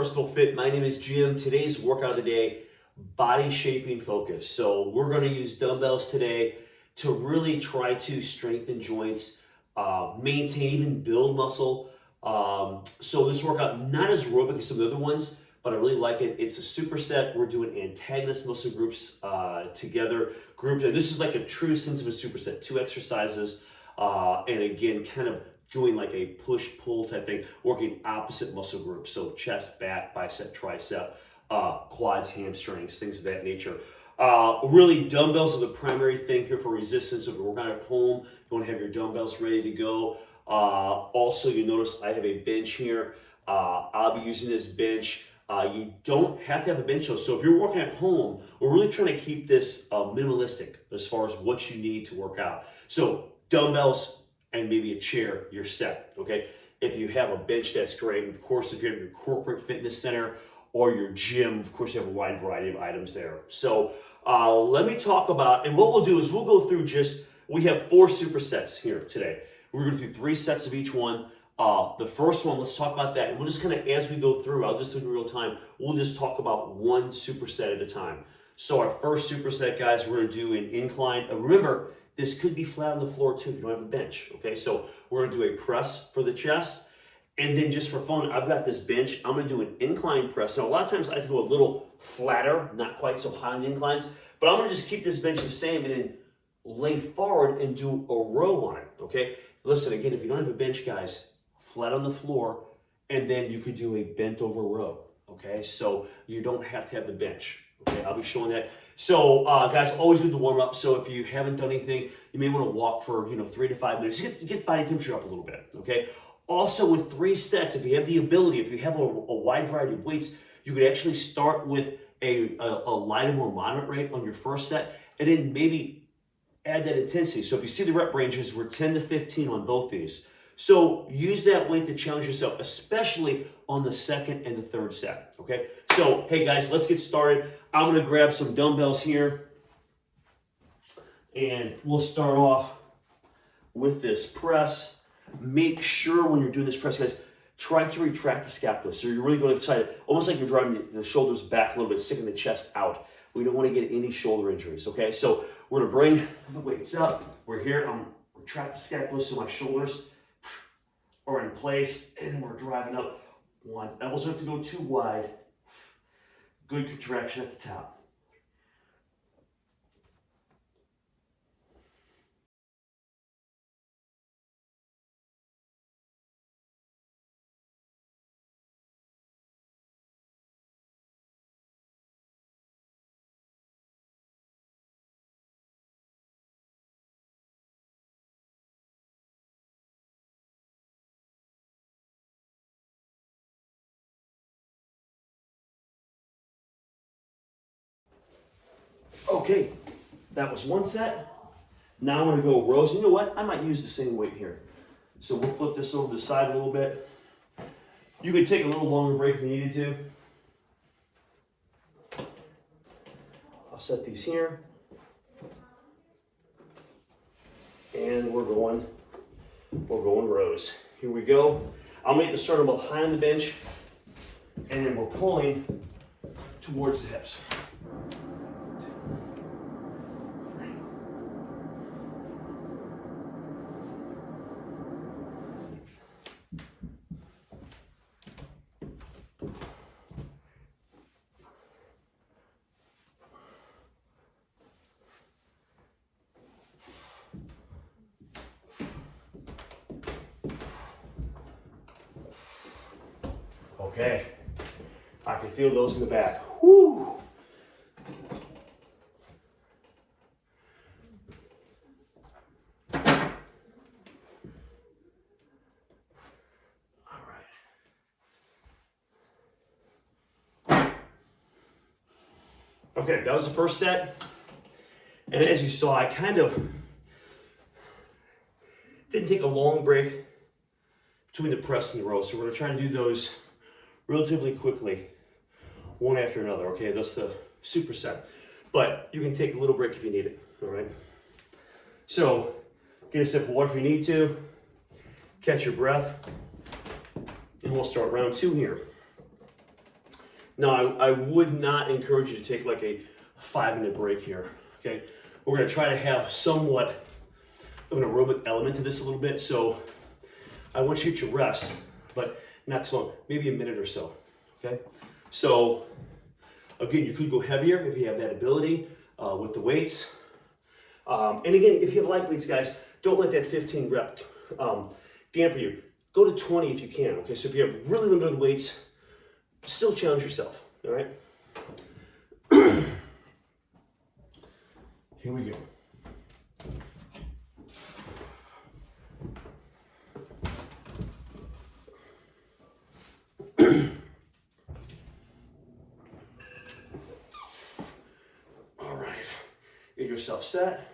Personal Fit. My name is Jim. Today's workout of the day, body shaping focus. So we're going to use dumbbells today to really try to strengthen joints, maintain, even build muscle. So this workout, not as aerobic as some of the other ones, but I really like it. It's a superset. We're doing antagonist muscle groups together, grouped. And this is like a true sense of a superset, 2 exercises. And again, kind of doing like a push-pull type thing, working opposite muscle groups. So chest, back, bicep, tricep, quads, hamstrings, things of that nature. Really, dumbbells are the primary thing here for resistance. So if you're working out at home, you want to have your dumbbells ready to go. Also, you notice I have a bench here. I'll be using this bench. You don't have to have a bench though. So if you're working at home, we're really trying to keep this minimalistic as far as what you need to work out. So dumbbells and maybe a chair, you're set, okay? If you have a bench, that's great. And of course, if you're at your corporate fitness center or your gym, of course, you have a wide variety of items there. So let me talk about, and what we'll do is we'll go through we have 4 supersets here today. We're going to do 3 sets of each one. The first one, let's talk about that. And we'll just kind of, as we go through, I'll just do it in real time, we'll just talk about one superset at a time. So our first superset, guys, we're going to do an incline. Remember, this could be flat on the floor too if you don't have a bench, okay? So we're gonna do a press for the chest, and then just for fun, I've got this bench. I'm gonna do an incline press. Now, a lot of times I have to go a little flatter, not quite so high on the inclines, but I'm gonna just keep this bench the same and then lay forward and do a row on it, okay? Listen, again, if you don't have a bench, guys, flat on the floor, and then you could do a bent over row, okay? So you don't have to have the bench. Okay, I'll be showing that. So, guys, always good to warm up. So if you haven't done anything, you may want to walk for 3 to 5 minutes. Get body temperature up a little bit. Okay. Also, with 3 sets, if you have the ability, if you have a wide variety of weights, you could actually start with a lighter, more moderate rate on your first set, and then maybe add that intensity. So if you see the rep ranges, we're 10 to 15 on both these. So use that weight to challenge yourself, especially on the second and the third set, okay? So, hey guys, let's get started. I'm gonna grab some dumbbells here, and we'll start off with this press. Make sure when you're doing this press, guys, try to retract the scapula. So you're really going to try to, almost like you're driving the shoulders back a little bit, sticking the chest out. We don't want to get any shoulder injuries, okay? So we're gonna bring the weights up. We're here, I'm retract the scapula so my shoulders are in place, and then we're driving up. 1, elbows don't have to go too wide. Good contraction at the top. Okay, that was 1 set. Now I'm gonna go rows. You know what? I might use the same weight here. So we'll flip this over to the side a little bit. You could take a little longer break if you needed to. I'll set these here. And we're going rows. Here we go. I'll make the sternum up high on the bench, and then we're pulling towards the hips. Okay, I can feel those in the back. Whoo! All right. Okay, that was the first set. And as you saw, I kind of didn't take a long break between the press and the row. So we're gonna try to do those relatively quickly, one after another, okay? That's the superset. But you can take a little break if you need it, all right? So get a sip of water if you need to, catch your breath, and we'll start round 2 here. Now, I would not encourage you to take like a 5-minute break here, okay? We're gonna try to have somewhat of an aerobic element to this a little bit, so I want you to rest, but not too long, maybe a minute or so, okay? So, again, you could go heavier if you have that ability with the weights. And again, if you have light weights, guys, don't let that 15 rep dampen you. Go to 20 if you can, okay? So if you have really limited weights, still challenge yourself, all right? Here we go. All right, get yourself set.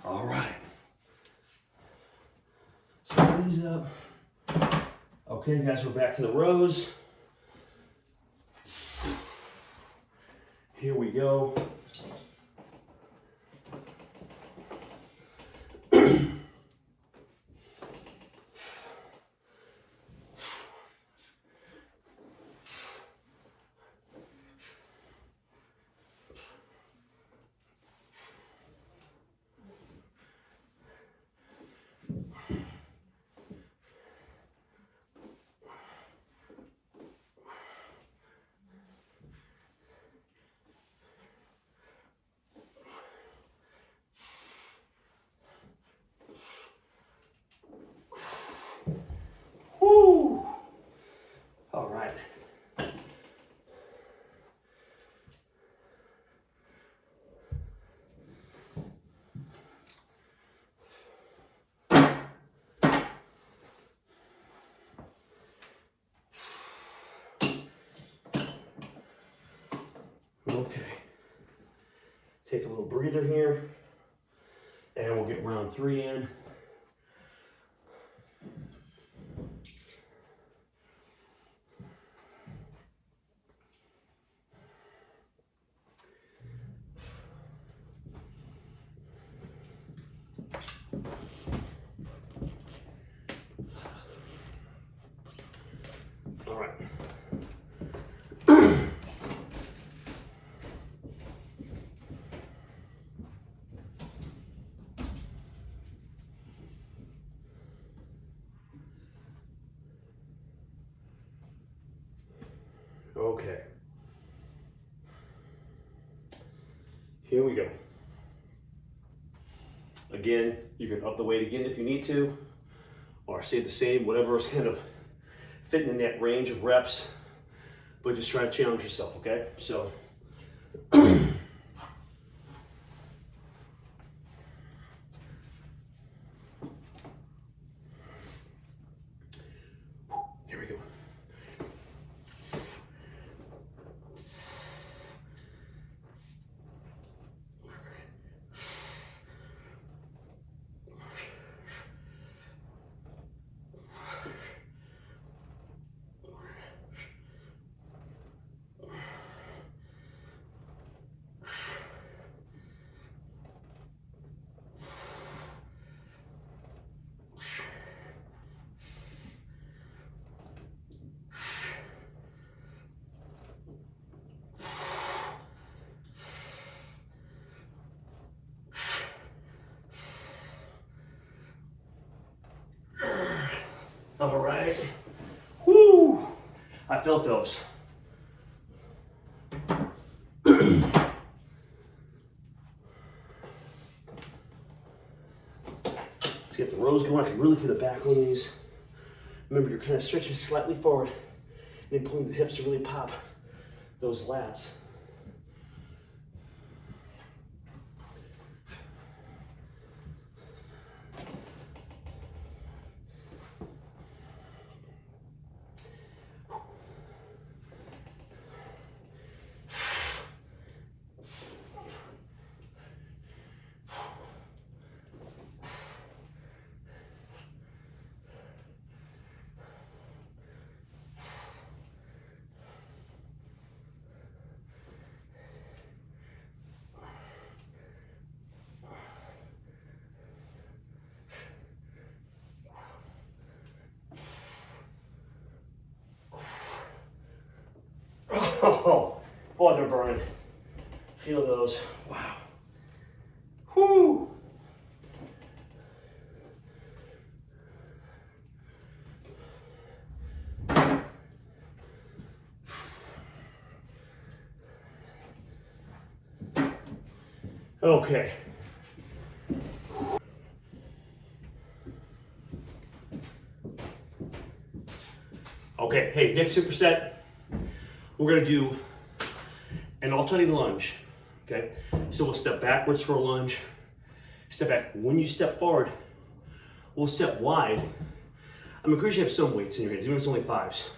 All right. So these up. Okay, guys, we're back to the rows. Here we go. Woo! All right. Okay. Take a little breather here, and we'll get round 3 in. All right. Okay. Here we go. Again, you can up the weight again if you need to, or stay the same, whatever is kind of fitting in that range of reps, but just try to challenge yourself, okay? So, here we go. All right. Woo! I felt those. Let's get the rows going. I can really feel the back on these. Remember, you're kind of stretching slightly forward and then pulling the hips to really pop those lats. Oh, they're burning. Feel those. Wow. Whoo. Okay. Okay, hey, next superset, we're gonna do an alternating lunge, okay? So we'll step backwards for a lunge, step back. When you step forward, we'll step wide. I'm encouraging you to have some weights in your hands, even if it's only 5s.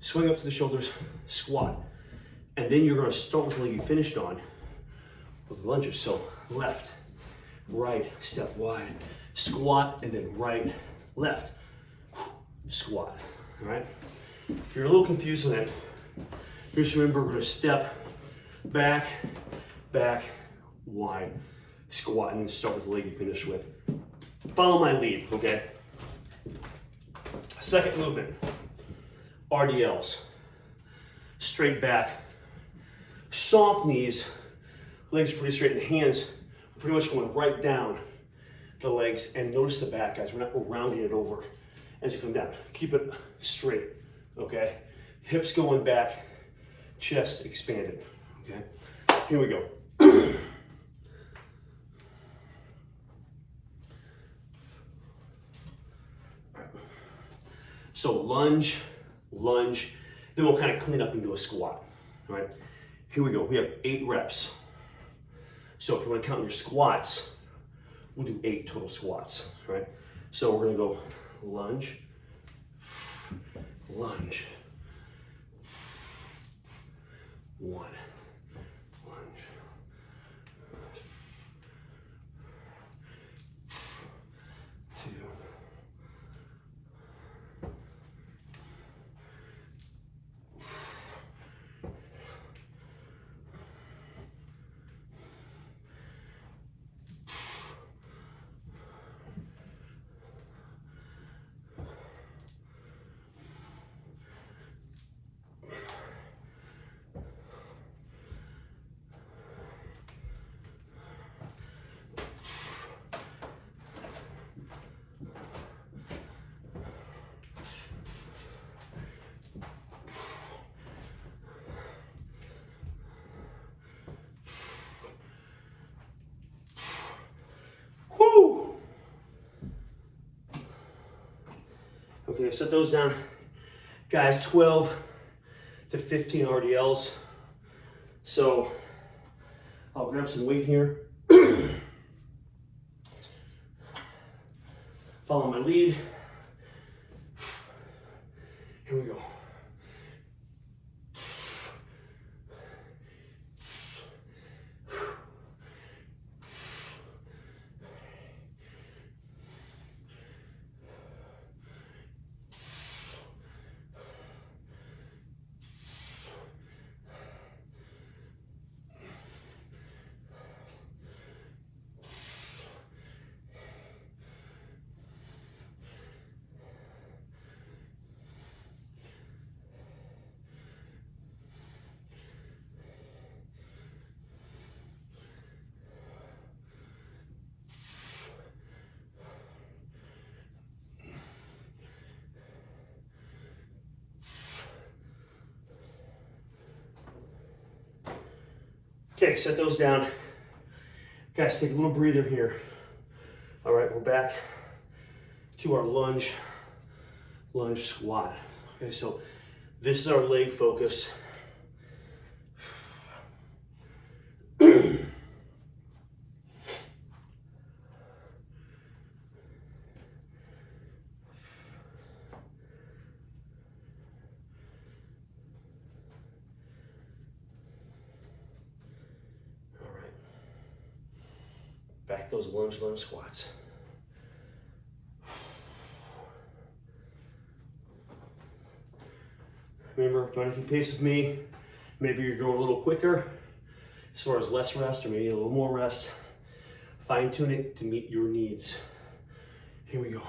Swing up to the shoulders, squat. And then you're gonna start with the leg you finished on with the lunges. So left, right, step wide, squat, and then right, left, squat, all right? If you're a little confused with that, just remember we're gonna step back, back, wide, squat, and then start with the leg you finish with. Follow my lead, okay? Second movement, RDLs. Straight back, soft knees, legs are pretty straight, and hands are pretty much going right down the legs. And notice the back, guys, we're not rounding it over as you come down. Keep it straight, okay? Hips going back, chest expanded, okay? Here we go. So lunge, lunge, then we'll kind of clean up into a squat, all right? Here we go, we have 8 reps. So if you want to count your squats, we'll do 8 total squats, all right? So we're gonna go lunge, lunge, 1, lunge, 2, whoo! Okay, set those down. Guys, 12 to 15 RDLs. So I'll grab some weight here. Follow my lead. Here we go. Okay, set those down. Guys, take a little breather here. All right, we're back to our lunge, lunge squat. Okay, so this is our leg focus. Back those lunge squats. Remember, don't keep pace with me. Maybe you're going a little quicker as far as less rest or maybe a little more rest. Fine tune it to meet your needs. Here we go.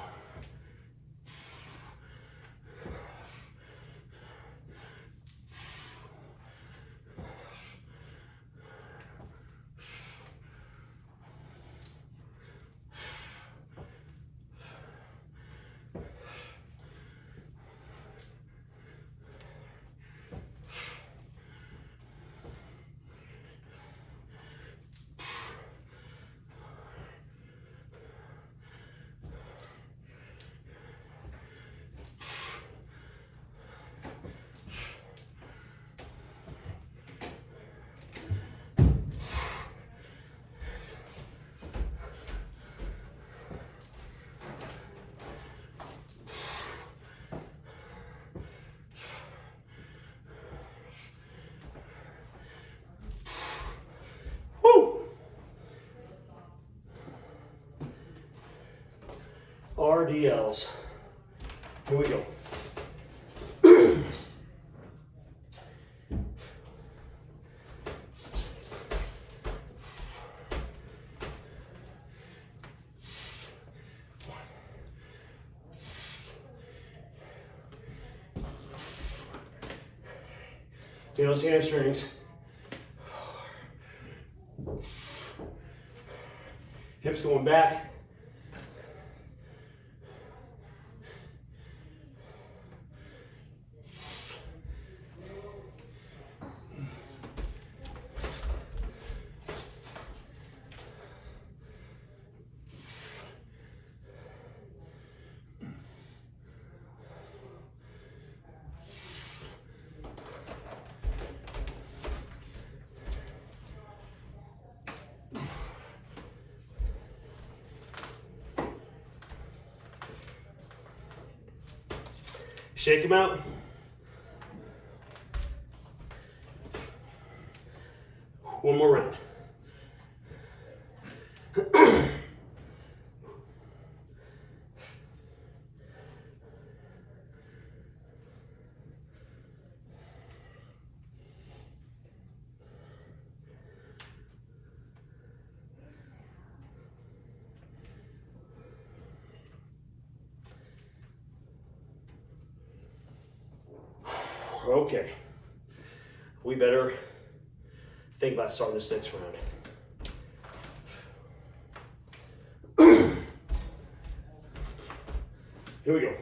RDLs. Here we go. Feel those hamstrings. Hips going back. Shake them out. One more round. Okay, we better think about starting this next round. Here we go.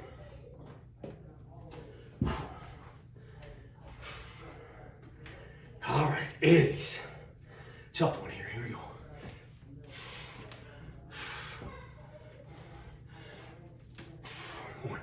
All right, it is tough one here. Here we go. One.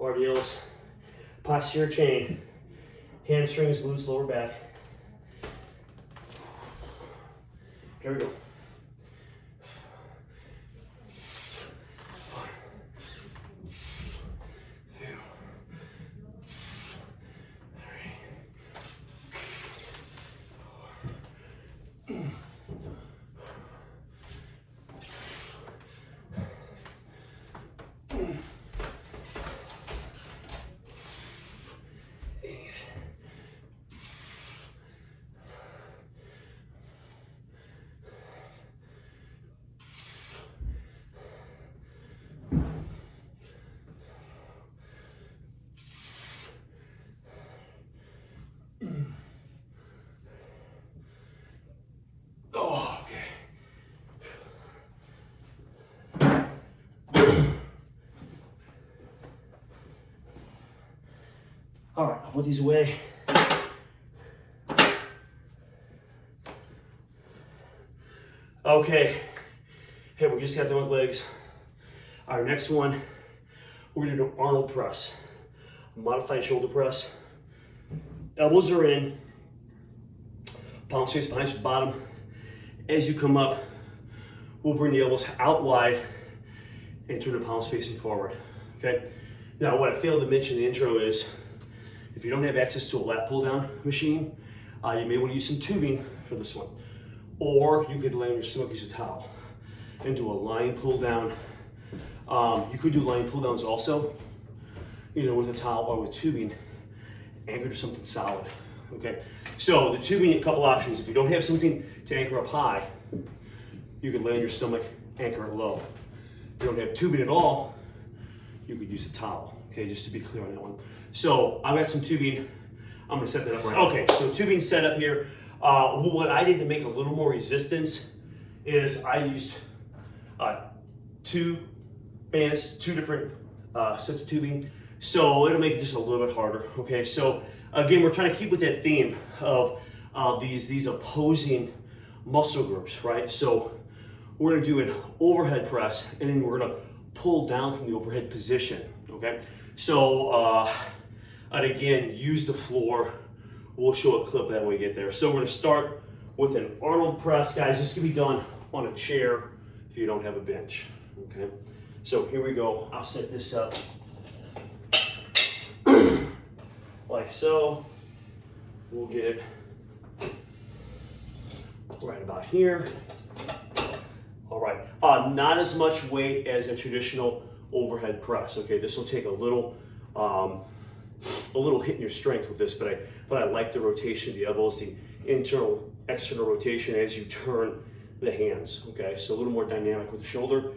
RDLs, posterior chain, hamstrings, glutes, lower back. Here we go. Oh, okay. All right, I'll put these away. Okay, hey, we just got done with legs. Our next one, we're gonna do an Arnold press, a modified shoulder press. Elbows are in, palms face behind your bottom. As you come up, we'll bring the elbows out wide and turn the palms facing forward, okay? Now, what I failed to mention in the intro is, if you don't have access to a lat pull down machine, you may wanna use some tubing for this one. Or you could lay on your stomach, use a towel, and do a lying pull down. You could do lying pull downs also, with a towel or with tubing, anchored to something solid, okay? So the tubing, a couple options. If you don't have something to anchor up high, you could lay on your stomach, anchor it low. If you don't have tubing at all, you could use a towel, Okay, just to be clear on that one. So I've got some tubing. I'm gonna set that up right. Okay, so tubing set up here. What I did to make a little more resistance is I used 2 bands, 2 different sets of tubing. So it'll make it just a little bit harder. Okay, so again, we're trying to keep with that theme of these opposing muscle groups, right? So we're gonna do an overhead press, and then we're gonna pull down from the overhead position, okay? So, and again, use the floor. We'll show a clip of that when we get there. So we're gonna start with an Arnold press, guys. This can be done on a chair if you don't have a bench, okay? So here we go. I'll set this up like so. We'll get it right about here. All right, not as much weight as a traditional overhead press. Okay, this will take a little hit in your strength with this, but I like the rotation of the elbows, the internal, external rotation as you turn the hands. Okay, so a little more dynamic with the shoulder.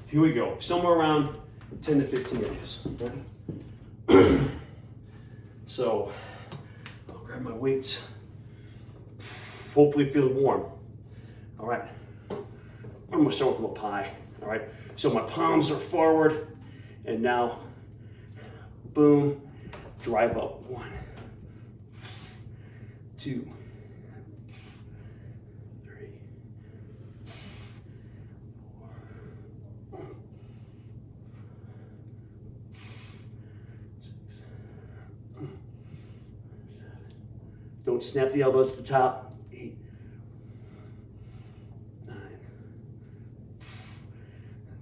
Here we go, somewhere around 10 to 15 inches. Okay? So I'll grab my weights. Hopefully feeling warm. All right, I'm gonna start with a little pie. All right, so my palms are forward, and now, boom, drive up. 1, 2, 3, 4, 6, 7. Don't snap the elbows at the top. 8, 9,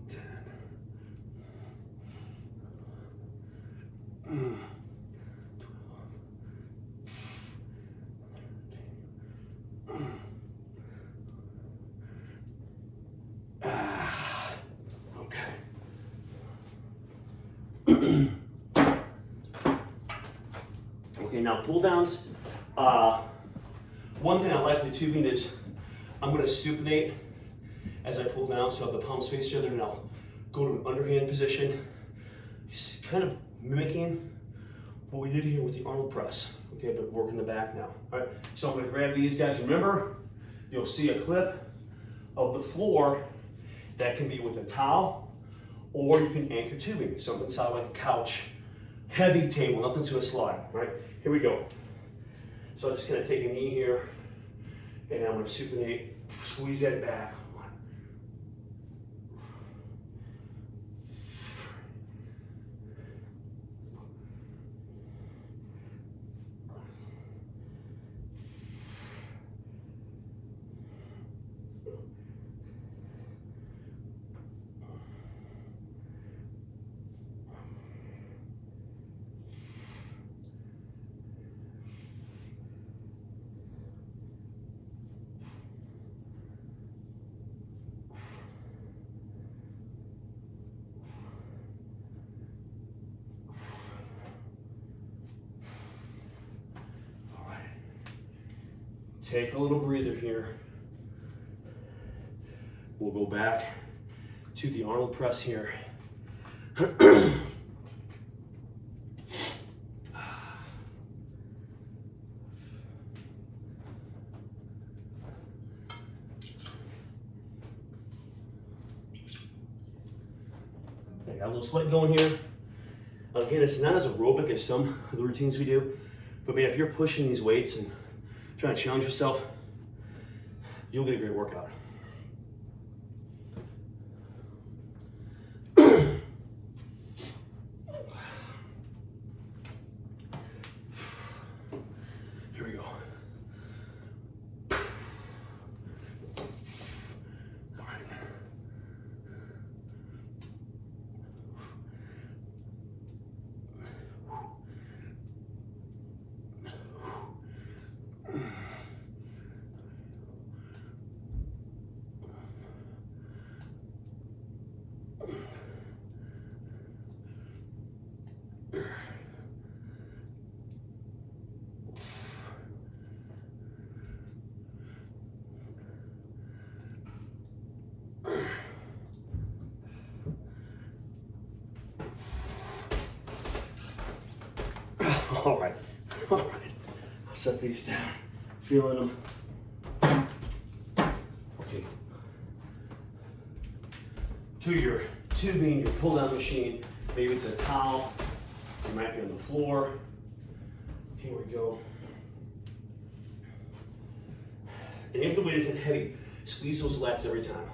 10. 12. Okay. Okay, now pull downs. One thing I like with the tubing is I'm going to supinate as I pull down, so I have the palms face each other, and I'll go to an underhand position, just kind of mimicking what we did here with the Arnold press. Okay, but working the back now. All right, so I'm going to grab these guys. Remember, you'll see a clip of the floor that can be with a towel, or you can anchor tubing, something solid like a couch, heavy table, nothing's going to slide. All right, here we go. So I'm just going to take a knee here, and I'm going to supinate, squeeze that back. 1. Take a little breather here. We'll go back to the Arnold press here. I got a little sweat going here. Again, it's not as aerobic as some of the routines we do, but man, if you're pushing these weights and trying to challenge yourself, you'll get a great workout. Here we go. All right. Set these down, feeling them. Okay. To your tubing, your pull down machine. Maybe it's a towel. You might be on the floor. Here we go. And if the weight isn't heavy, squeeze those lats every time.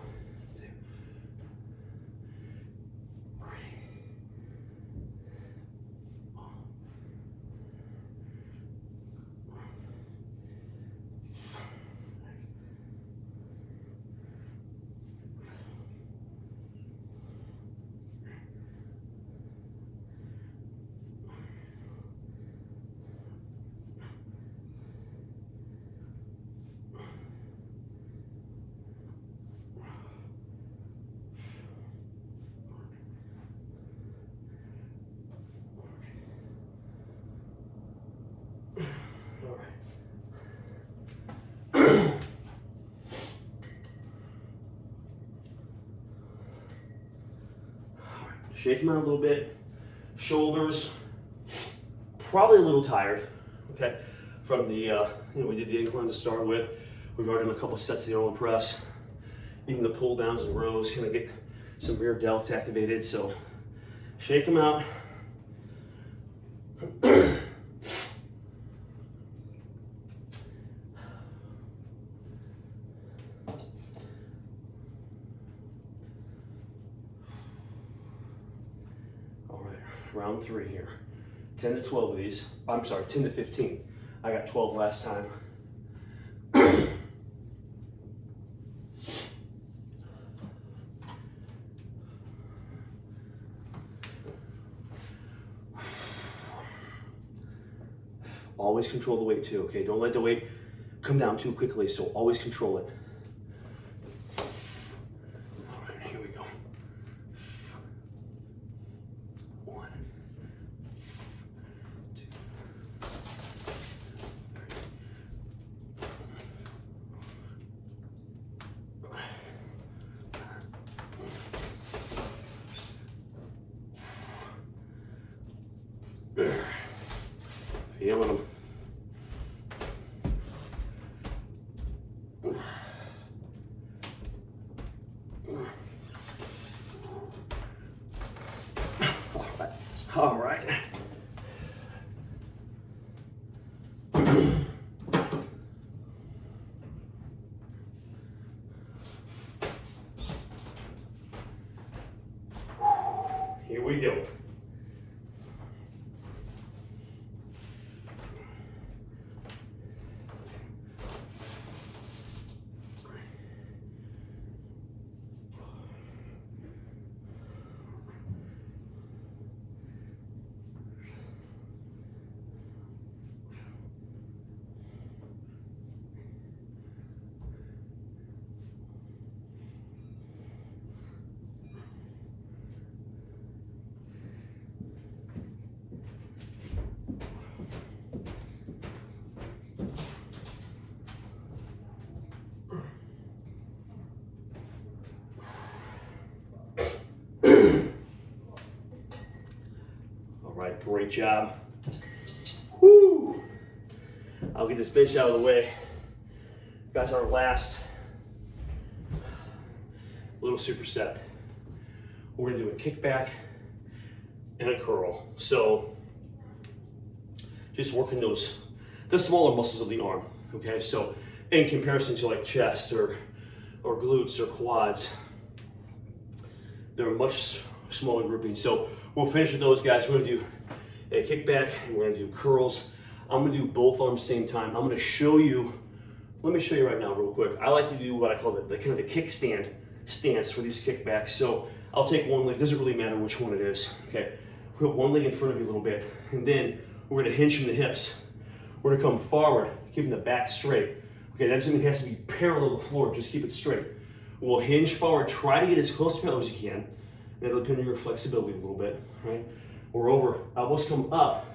Shake them out a little bit. Shoulders, probably a little tired, okay? From the, we did the inclines to start with. We've already done a couple sets of the Arnold press. Even the pull downs and rows, kind of get some rear delts activated. So shake them out. Round 3 here. 10 to 12 of these. I'm sorry, 10 to 15. I got 12 last time. Always control the weight too, okay? Don't let the weight come down too quickly, so always control it. All right, here we go. 1, 2, 3. Feeling them. All right. Here we go. All right, great job. Whoo! I'll get this bench out of the way. That's our last little superset. We're gonna do a kickback and a curl. So just working the smaller muscles of the arm, okay? So in comparison to like chest or glutes or quads, they're much smaller groupings. So we'll finish with those guys. We're gonna do a kickback and we're gonna do curls. I'm gonna do both arms at the same time. I'm gonna show you, let me show you right now real quick. I like to do what I call the kind of the kickstand stance for these kickbacks. So I'll take one leg, doesn't really matter which one it is, okay? Put one leg in front of you a little bit, and then we're gonna hinge from the hips. We're gonna come forward, keeping the back straight. Okay, that doesn't mean it has to be parallel to the floor, just keep it straight. We'll hinge forward, try to get as close to parallel as you can. That'll depend on your flexibility a little bit, right? We're over, elbows come up,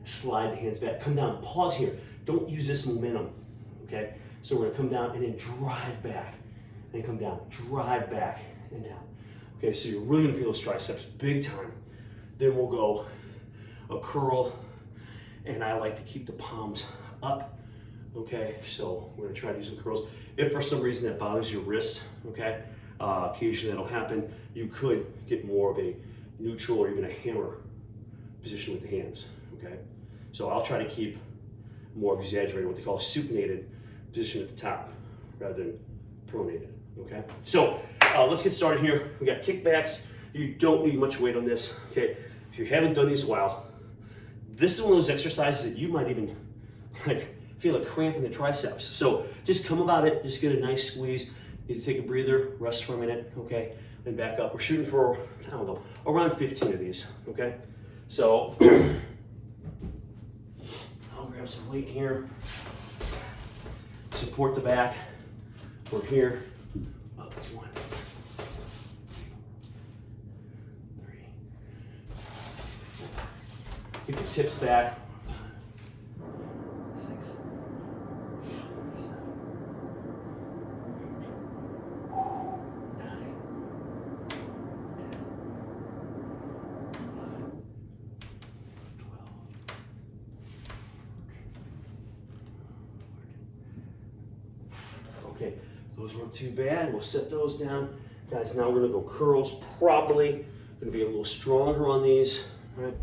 slide the hands back, come down, pause here. Don't use this momentum, okay? So we're gonna come down and then drive back, and then come down, drive back and down. Okay, so you're really gonna feel those triceps big time. Then we'll go a curl, and I like to keep the palms up. Okay, so we're gonna try to do some curls. If for some reason that bothers your wrist, okay, occasionally that'll happen, you could get more of a neutral or even a hammer position with the hands, okay? So I'll try to keep more exaggerated, what they call a supinated position at the top rather than pronated, okay? So let's get started here. We got kickbacks. You don't need much weight on this, okay? If you haven't done these in a while, this is one of those exercises that you might even feel a cramp in the triceps. So just come about it, just get a nice squeeze. You take a breather, rest for a minute, okay? And back up. We're shooting for, I don't know, around 15 of these, okay? So I'll grab some weight here. Support the back. We're here. Up, 1, 2, 3, 4. Keep the hips back. 6, 7, 9, 12. Okay, those weren't too bad. We'll set those down. Guys, now we're gonna go curls properly. Gonna be a little stronger on these, all right?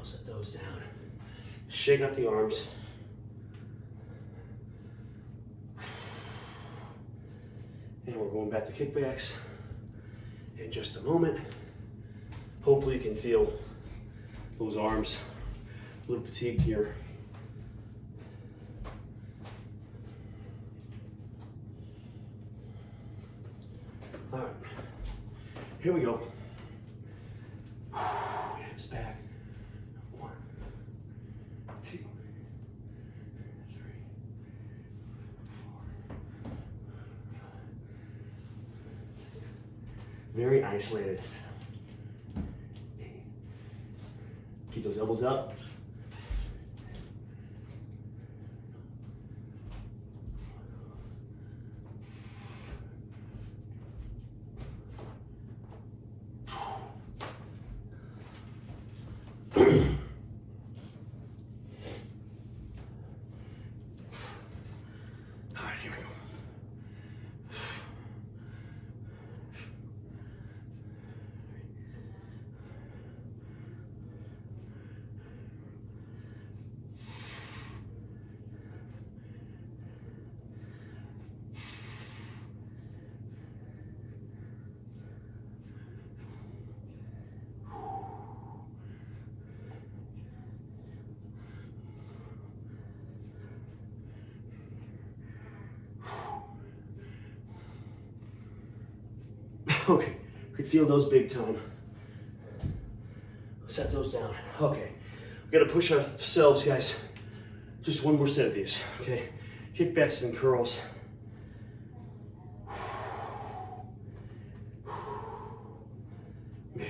Set those down. Shake out the arms. And we're going back to kickbacks in just a moment. Hopefully you can feel those arms a little fatigued here. All right, here we go. Hips back. 1, 2, 3, 4, 5, 6. Very isolated. 8. Keep those elbows up. Okay, could feel those big time. Set those down. Okay, we gotta push ourselves, guys. Just one more set of these, okay? Kickbacks and curls. Man.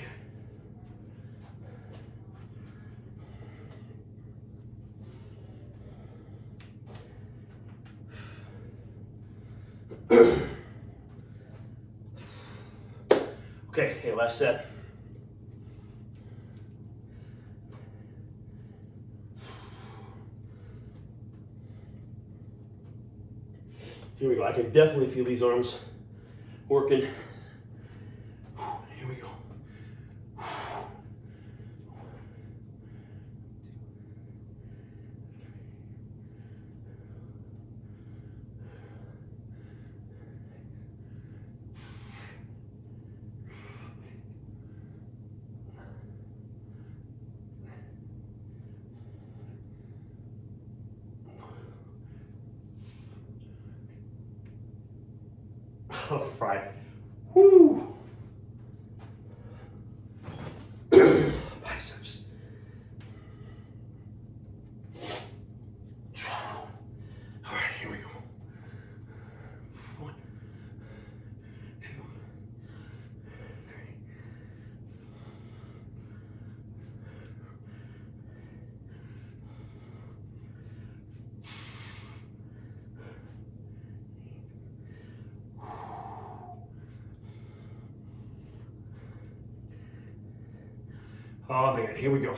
Okay, hey, last set. Here we go. I can definitely feel these arms working. Here we go. All right. Woo. Biceps. All right, here we go. 1, 2, 3. Oh man, here we go.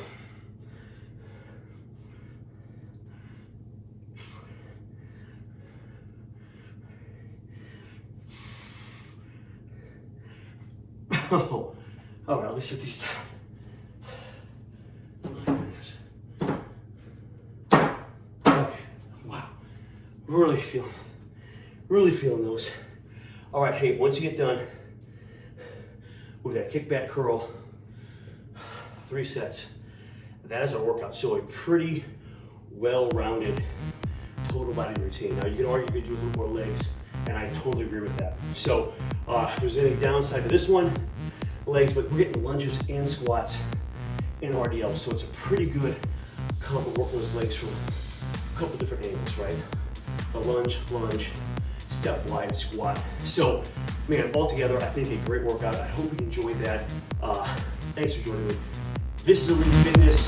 Oh, all right, let me sit these down. Oh my goodness. Okay, wow. Really feeling those. All right, hey, once you get done with that kickback curl, 3 sets, that is our workout. So a pretty well-rounded total body routine. Now you can argue you could do a little more legs, and I totally agree with that. So if there's any downside to this one, legs, but we're getting lunges and squats and RDL, so it's a pretty good combo working those legs from a couple different angles, right? A lunge, step wide, squat. So, man, altogether, I think a great workout. I hope you enjoyed that. Thanks for joining me. This is Elite Fitness.